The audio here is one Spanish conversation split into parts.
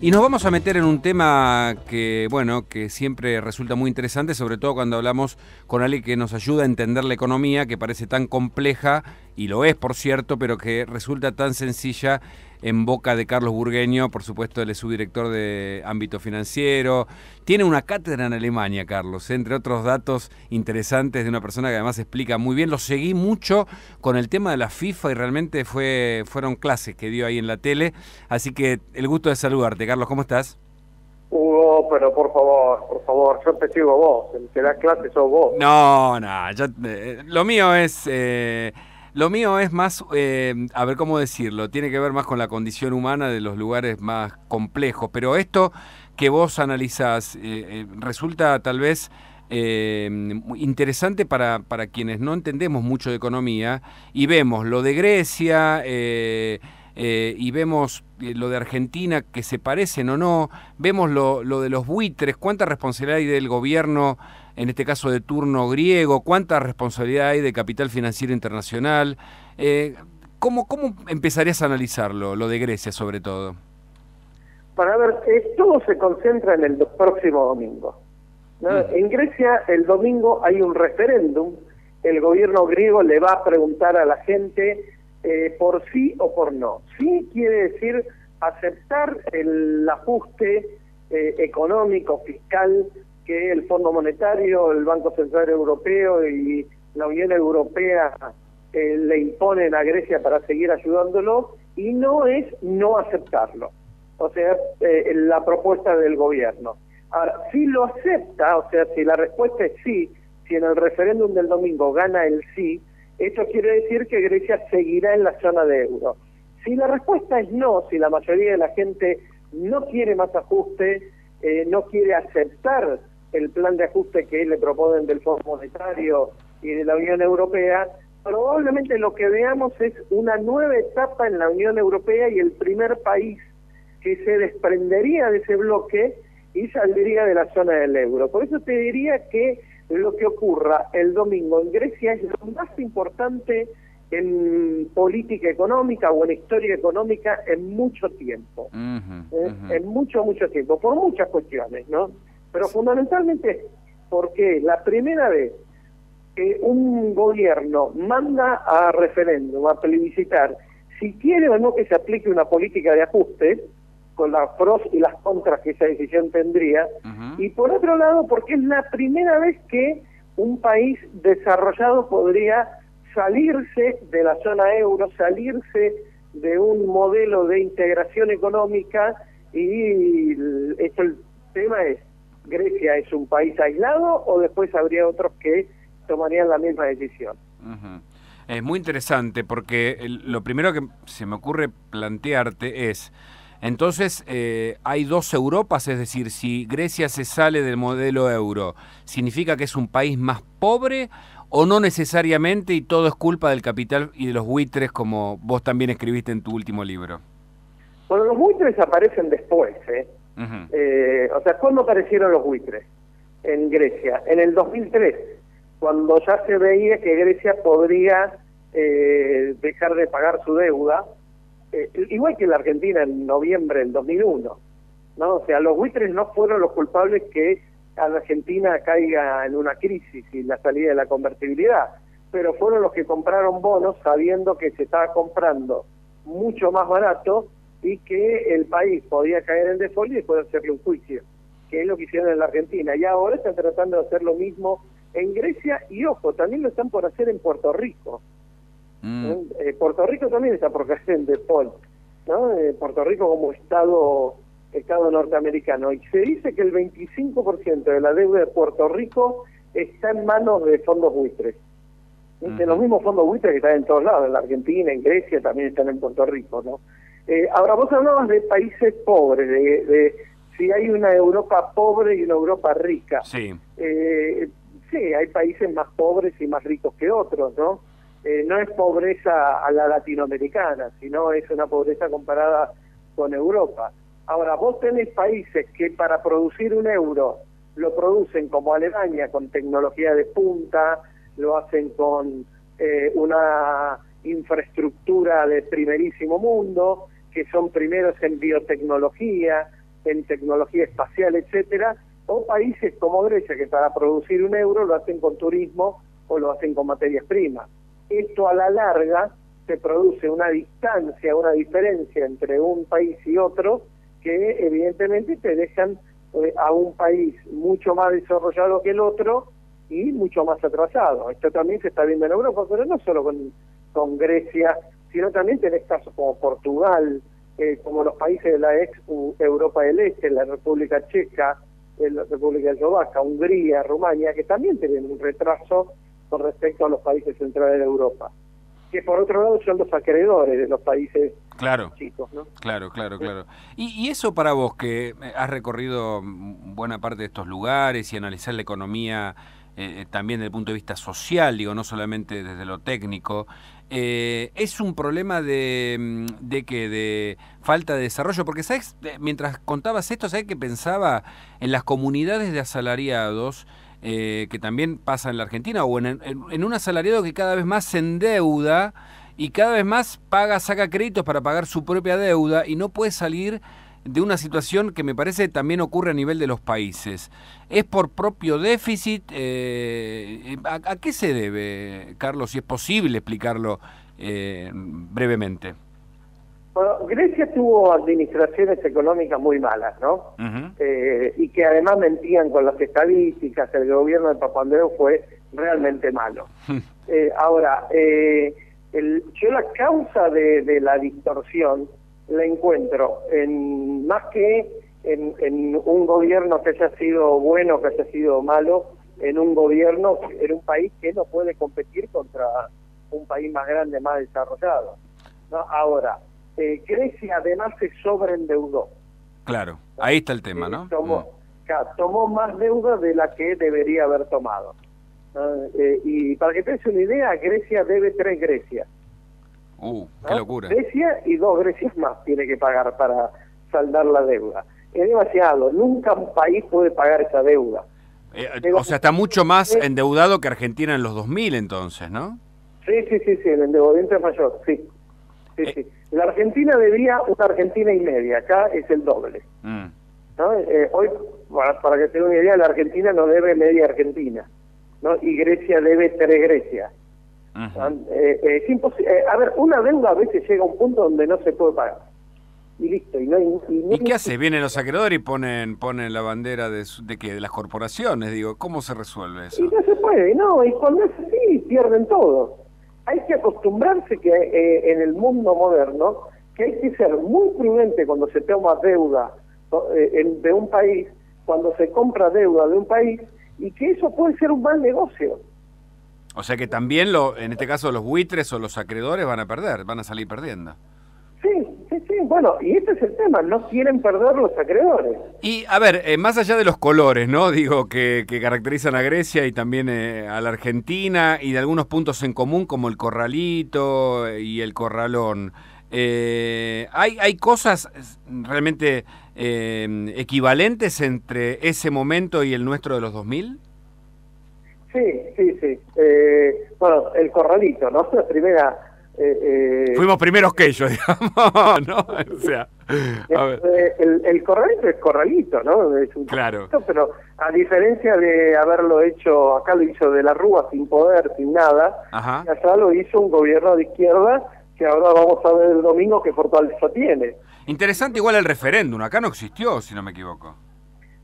Y nos vamos a meter en un tema que, bueno, que siempre resulta muy interesante, sobre todo cuando hablamos con alguien que nos ayuda a entender la economía, que parece tan compleja, y lo es, por cierto, pero que resulta tan sencilla en boca de Carlos Burgueño. Por supuesto, él es subdirector de ámbito financiero. Tiene una cátedra en Alemania, Carlos, entre otros datos interesantes de una persona que además explica muy bien. Lo seguí mucho con el tema de la FIFA y realmente fueron clases que dio ahí en la tele. Así que el gusto de saludarte, Carlos, ¿cómo estás? Hugo, pero por favor, yo te sigo vos, el que da clase sos vos. No, lo mío es más, a ver cómo decirlo, tiene que ver más con la condición humana de los lugares más complejos, pero esto que vos analizás resulta tal vez interesante para quienes no entendemos mucho de economía y vemos lo de Grecia y vemos lo de Argentina, que se parecen o no, vemos lo de los buitres, cuánta responsabilidad hay del gobierno, en este caso de turno griego, cuánta responsabilidad hay de capital financiero internacional. ¿Cómo empezarías a analizarlo, lo de Grecia sobre todo? Para ver, todo se concentra en el próximo domingo, ¿no? En Grecia el domingo hay un referéndum, el gobierno griego le va a preguntar a la gente por sí o por no. Sí quiere decir aceptar el ajuste económico, fiscal, que el Fondo Monetario, el Banco Central Europeo y la Unión Europea le imponen a Grecia para seguir ayudándolo, y no es no aceptarlo. O sea, la propuesta del gobierno. Ahora, si lo acepta, o sea, si la respuesta es sí, si en el referéndum del domingo gana el sí, esto quiere decir que Grecia seguirá en la zona de euro. Si la respuesta es no, si la mayoría de la gente no quiere más ajuste, no quiere aceptar el plan de ajuste que le proponen del Fondo Monetario y de la Unión Europea, probablemente lo que veamos es una nueva etapa en la Unión Europea y el primer país que se desprendería de ese bloque y saldría de la zona del euro. Por eso te diría que lo que ocurra el domingo en Grecia es lo más importante en política económica o en historia económica en mucho tiempo. En mucho tiempo, por muchas cuestiones, ¿no? Pero fundamentalmente porque la primera vez que un gobierno manda a referéndum, a plebiscitar, si quiere o no que se aplique una política de ajuste, con las pros y las contras que esa decisión tendría, y por otro lado porque es la primera vez que un país desarrollado podría salirse de la zona euro, salirse de un modelo de integración económica, y esto, el tema es, ¿Grecia es un país aislado o después habría otros que tomarían la misma decisión? Es muy interesante porque lo primero que se me ocurre plantearte es, entonces hay dos Europas, es decir, si Grecia se sale del modelo euro, ¿significa que es un país más pobre o no necesariamente y todo es culpa del capital y de los buitres, como vos también escribiste en tu último libro? Bueno, los buitres aparecen después, o sea, ¿cuándo aparecieron los buitres en Grecia? En el 2003, cuando ya se veía que Grecia podría dejar de pagar su deuda, igual que la Argentina en noviembre del 2001, ¿no? O sea, los buitres no fueron los culpables que a la Argentina caiga en una crisis y la salida de la convertibilidad, pero fueron los que compraron bonos sabiendo que se estaba comprando mucho más barato y que el país podía caer en default y después hacerle un juicio, que es lo que hicieron en la Argentina. Y ahora están tratando de hacer lo mismo en Grecia y, ojo, también lo están por hacer en Puerto Rico. Puerto Rico también está por caer en default, ¿no? Puerto Rico como estado norteamericano, y se dice que el 25% de la deuda de Puerto Rico está en manos de fondos buitres. De los mismos fondos buitres que están en todos lados, en la Argentina, en Grecia, también están en Puerto Rico, ¿no? Ahora, vos hablabas de países pobres, de si hay una Europa pobre y una Europa rica. Sí. Sí, hay países más pobres y más ricos que otros, ¿no? No es pobreza a la latinoamericana, sino es una pobreza comparada con Europa. Ahora, vos tenés países que para producir un euro lo producen como Alemania, con tecnología de punta, lo hacen con una infraestructura de primerísimo mundo, que son primeros en biotecnología, en tecnología espacial, etcétera, o países como Grecia, que para producir un euro lo hacen con turismo o lo hacen con materias primas. Esto a la larga se produce una distancia, una diferencia entre un país y otro, que evidentemente te dejan a un país mucho más desarrollado que el otro y mucho más atrasado. Esto también se está viendo en Europa, pero no solo con Grecia, sino también tenés casos como Portugal, como los países de la ex Europa del Este, la República Checa, la República Eslovaca, Hungría, Rumania, que también tienen un retraso con respecto a los países centrales de Europa, que por otro lado son los acreedores de los países chicos, ¿no? Claro. Y eso para vos, que has recorrido buena parte de estos lugares y analizar la economía también desde el punto de vista social, digo, no solamente desde lo técnico, ¿es un problema de falta de desarrollo? Porque, ¿sabes? Mientras contabas esto, ¿sabes que pensaba en las comunidades de asalariados que también pasa en la Argentina, o en un asalariado que cada vez más se endeuda y cada vez más saca créditos para pagar su propia deuda y no puede salir de una situación que me parece también ocurre a nivel de los países? ¿Es por propio déficit? ¿A qué se debe, Carlos? Si es posible explicarlo brevemente. Bueno, Grecia tuvo administraciones económicas muy malas, ¿no? Y que además mentían con las estadísticas. El gobierno de Papandreou fue realmente malo. Ahora, yo la causa de la distorsión la encuentro más que en un gobierno que haya sido bueno, que haya sido malo, en un país que no puede competir contra un país más grande, más desarrollado, ¿no? Ahora, Grecia además se sobreendeudó. Claro, ahí está el tema, ¿no? Tomó más deuda de la que debería haber tomado. Y para que te des una idea, Grecia debe 3 Grecias. Qué locura. Grecia y 2 Grecias más tiene que pagar para saldar la deuda. Es demasiado, nunca un país puede pagar esa deuda. O sea, está mucho más endeudado que Argentina en los 2000 entonces, ¿no? Sí, el endeudamiento es mayor, sí. La Argentina debía una Argentina y media, acá es el doble. ¿No? Hoy, para que te dé una idea, la Argentina no debe media Argentina, ¿no? Y Grecia debe 3 Grecias. Es imposible. A ver, una deuda a veces llega a un punto donde no se puede pagar. Y listo. ¿Y qué hace? Vienen los acreedores y ponen la bandera de las corporaciones. Digo, ¿cómo se resuelve eso? Y no se puede, no. Y cuando es así, pierden todo. Hay que acostumbrarse que en el mundo moderno, que hay que ser muy prudente cuando se toma deuda de un país, cuando se compra deuda de un país, y que eso puede ser un mal negocio. O sea que también, en este caso, los buitres o los acreedores van a salir perdiendo. Sí, bueno, y este es el tema, no quieren perder los acreedores. Y, a ver, más allá de los colores, ¿no? Digo, que caracterizan a Grecia y también a la Argentina, y de algunos puntos en común, como el corralito y el corralón, ¿hay cosas realmente equivalentes entre ese momento y el nuestro de los 2000? Sí. Bueno, el corralito, ¿no? La primera... Fuimos primeros que ellos, digamos, ¿no? O sea, a ver. El corralito es corralito, ¿no? Es un claro. Corralito, pero a diferencia de haberlo hecho, acá lo hizo de la Rúa sin poder, sin nada, y allá lo hizo un gobierno de izquierda que ahora vamos a ver el domingo qué fortaleza tiene. Interesante igual el referéndum, acá no existió, si no me equivoco.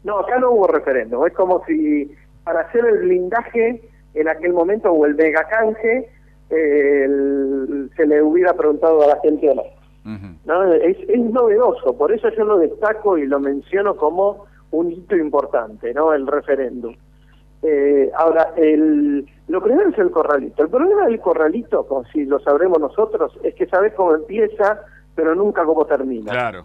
No, acá no hubo referéndum, es como si para hacer el blindaje en aquel momento, o el megacanje, se le hubiera preguntado a la gente o no. ¿No? Es novedoso, por eso yo lo destaco y lo menciono como un hito importante, ¿no? El referéndum. Ahora, lo primero es el corralito. El problema del corralito, como si lo sabremos nosotros, es que sabes cómo empieza, pero nunca cómo termina. Claro.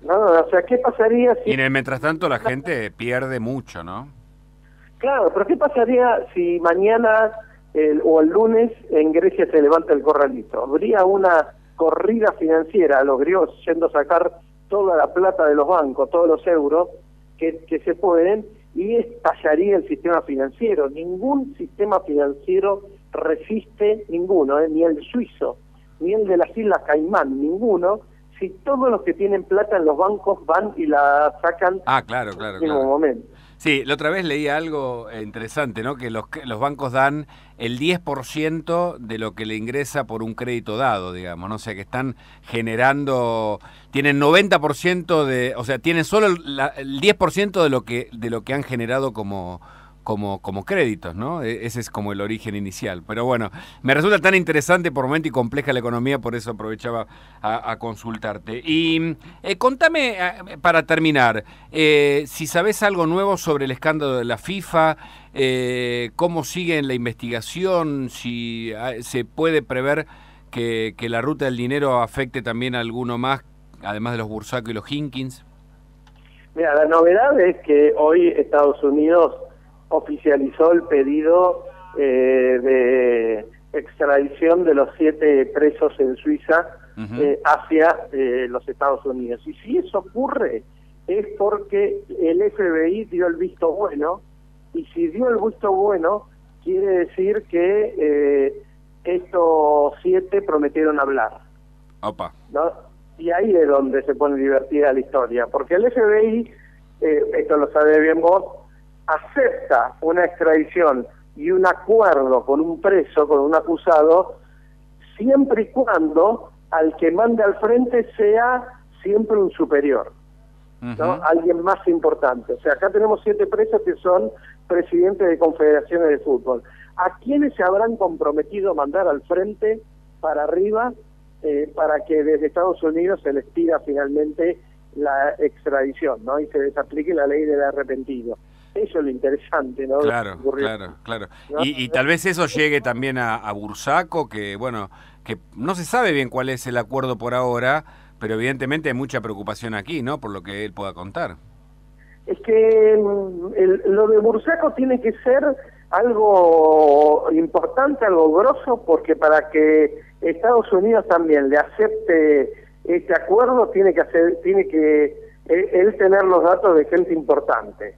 ¿No? O sea, ¿qué pasaría si... Y mientras tanto la gente pierde mucho, ¿no? Claro, pero ¿qué pasaría si mañana o el lunes en Grecia se levanta el corralito? Habría una corrida financiera a los griegos yendo a sacar toda la plata de los bancos, todos los euros que se pueden, y estallaría el sistema financiero. Ningún sistema financiero resiste, ninguno, ni el suizo, ni el de las Islas Caimán, ninguno si todos los que tienen plata en los bancos van y la sacan claro, en el mismo momento? Sí, la otra vez leí algo interesante, ¿no? Que los bancos dan el 10% de lo que le ingresa por un crédito dado, digamos, ¿no? O sea, que están generando, tienen 90% o sea, tienen solo el 10% de lo que han generado como créditos, ¿no? Ese es como el origen inicial. Pero bueno, me resulta tan interesante por momento y compleja la economía, por eso aprovechaba a consultarte. Y contame, para terminar, si sabés algo nuevo sobre el escándalo de la FIFA, cómo sigue en la investigación, si se puede prever que la ruta del dinero afecte también a alguno más, además de los Bursaco y los Hinkins. Mira, la novedad es que hoy Estados Unidos oficializó el pedido de extradición de los 7 presos en Suiza hacia los Estados Unidos. Y si eso ocurre es porque el FBI dio el visto bueno, y si dio el visto bueno quiere decir que estos 7 prometieron hablar. Opa. ¿No? Y ahí es donde se pone divertida la historia, porque el FBI, esto lo sabe bien vos, acepta una extradición y un acuerdo con un preso, con un acusado, siempre y cuando al que mande al frente sea siempre un superior, ¿no? Alguien más importante. O sea, acá tenemos 7 presos que son presidentes de confederaciones de fútbol. ¿A quiénes se habrán comprometido mandar al frente para arriba para que desde Estados Unidos se les pida finalmente la extradición, ¿no? Y se desaplique la ley del arrepentido? Eso es lo interesante, ¿no? Claro. ¿No? Y tal vez eso llegue también a Bursaco, que bueno, que no se sabe bien cuál es el acuerdo por ahora, pero evidentemente hay mucha preocupación aquí, ¿no? Por lo que él pueda contar. Es que lo de Bursaco tiene que ser algo importante, algo grosso, porque para que Estados Unidos también le acepte este acuerdo tiene que él tener los datos de gente importante,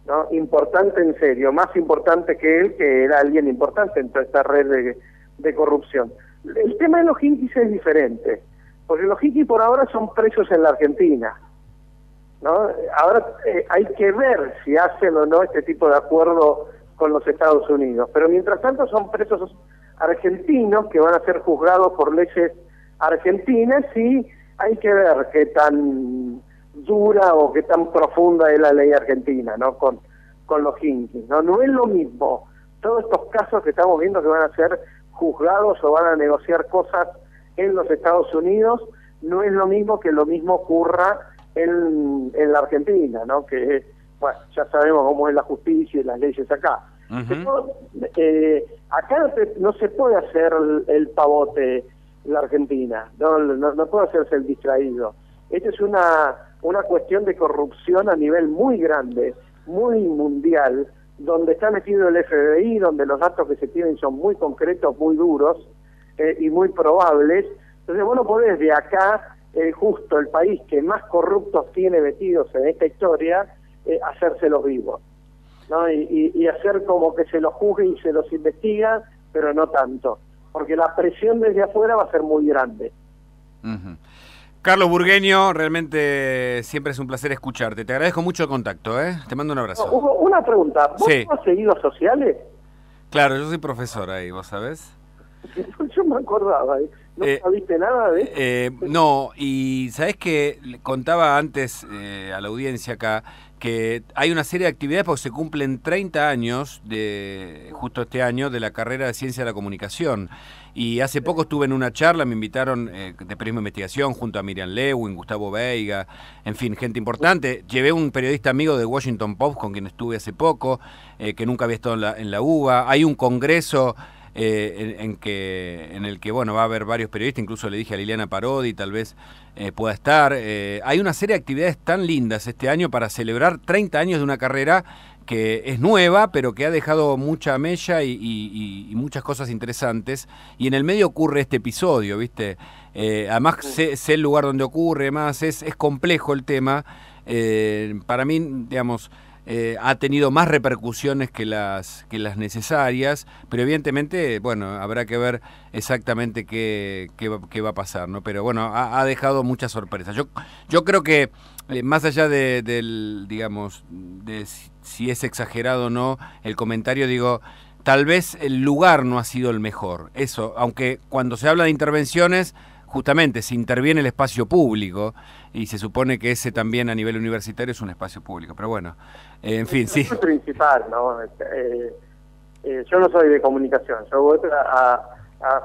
¿no? Importante en serio, más importante que él, que era alguien importante en toda esta red de corrupción. El tema de los Hinkis es diferente, porque los Hinkis por ahora son presos en la Argentina, ¿no? Ahora hay que ver si hacen o no este tipo de acuerdo con los Estados Unidos, pero mientras tanto son presos argentinos que van a ser juzgados por leyes argentinas, y hay que ver qué tan dura o qué tan profunda es la ley argentina, ¿no? Con los Hinkis, ¿no? No es lo mismo todos estos casos que estamos viendo que van a ser juzgados o van a negociar cosas en los Estados Unidos, no es lo mismo que lo mismo ocurra en la Argentina, ¿no? Que bueno, ya sabemos cómo es la justicia y las leyes acá. Acá no se puede hacer el pavote en la Argentina, no puede hacerse el distraído. Esta es una cuestión de corrupción a nivel muy grande, muy mundial, donde está metido el FBI, donde los datos que se tienen son muy concretos, muy duros y muy probables. Entonces vos no podés de acá, justo el país que más corruptos tiene metidos en esta historia, hacérselos vivos, ¿no? Y hacer como que se los juzgue y se los investiga, pero no tanto, porque la presión desde afuera va a ser muy grande. Carlos Burgueño, realmente siempre es un placer escucharte. Te agradezco mucho el contacto, ¿eh? Te mando un abrazo. Una pregunta, ¿vos sí. has seguido sociales? Claro, yo soy profesor ahí, ¿vos sabés? Yo me acordaba, ¿no sabiste nada de eso? No, y sabés que contaba antes a la audiencia acá que hay una serie de actividades porque se cumplen 30 años justo este año de la carrera de Ciencia de la Comunicación. Y hace poco estuve en una charla, me invitaron de Periodismo de Investigación junto a Miriam Lewin, Gustavo Veiga, en fin, gente importante. Llevé un periodista amigo de Washington Post con quien estuve hace poco, que nunca había estado en la UBA. Hay un congreso en el que bueno, va a haber varios periodistas, incluso le dije a Liliana Parodi, tal vez pueda estar. Hay una serie de actividades tan lindas este año para celebrar 30 años de una carrera que es nueva, pero que ha dejado mucha mella y muchas cosas interesantes. Y en el medio ocurre este episodio, ¿viste? Además sé el lugar donde ocurre, más es complejo el tema. Para mí, digamos, ha tenido más repercusiones que las necesarias, pero evidentemente, bueno, habrá que ver exactamente qué va a pasar, ¿no? Pero bueno, ha dejado muchas sorpresas. Yo creo que más allá del, digamos, de si es exagerado o no el comentario, digo, tal vez el lugar no ha sido el mejor. Eso, aunque cuando se habla de intervenciones, justamente se interviene el espacio público y se supone que ese también a nivel universitario es un espacio público. Pero bueno, en fin, sí. Es principal, ¿no? Yo no soy de comunicación, yo voy a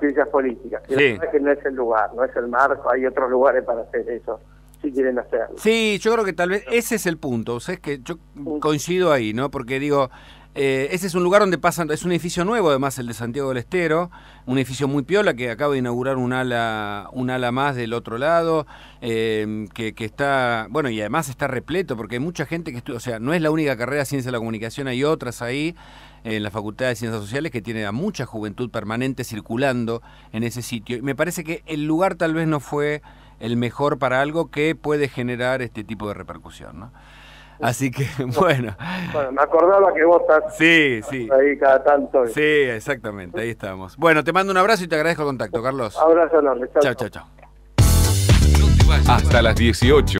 ciencias políticas. Y Sí. la verdad que no es el lugar, no es el marco, hay otros lugares para hacer eso, si quieren hacerlo. Sí, yo creo que tal vez ese es el punto. O sea, es que yo coincido ahí, ¿no? Porque digo, ese es un lugar donde pasan, es un edificio nuevo, además el de Santiago del Estero, un edificio muy piola que acaba de inaugurar un ala más del otro lado, que está, bueno, y además está repleto porque hay mucha gente que estudia, o sea, no es la única carrera de Ciencia de la Comunicación, hay otras ahí en la Facultad de Ciencias Sociales que tiene a mucha juventud permanente circulando en ese sitio. Y me parece que el lugar tal vez no fue el mejor para algo que puede generar este tipo de repercusión, ¿no? Así que, bueno. Bueno, me acordaba que vos estás Sí. ahí cada tanto. Sí, exactamente, ahí estamos. Bueno, te mando un abrazo y te agradezco el contacto, Carlos. Abrazo enorme. Chao, chao, chao. Hasta las 18.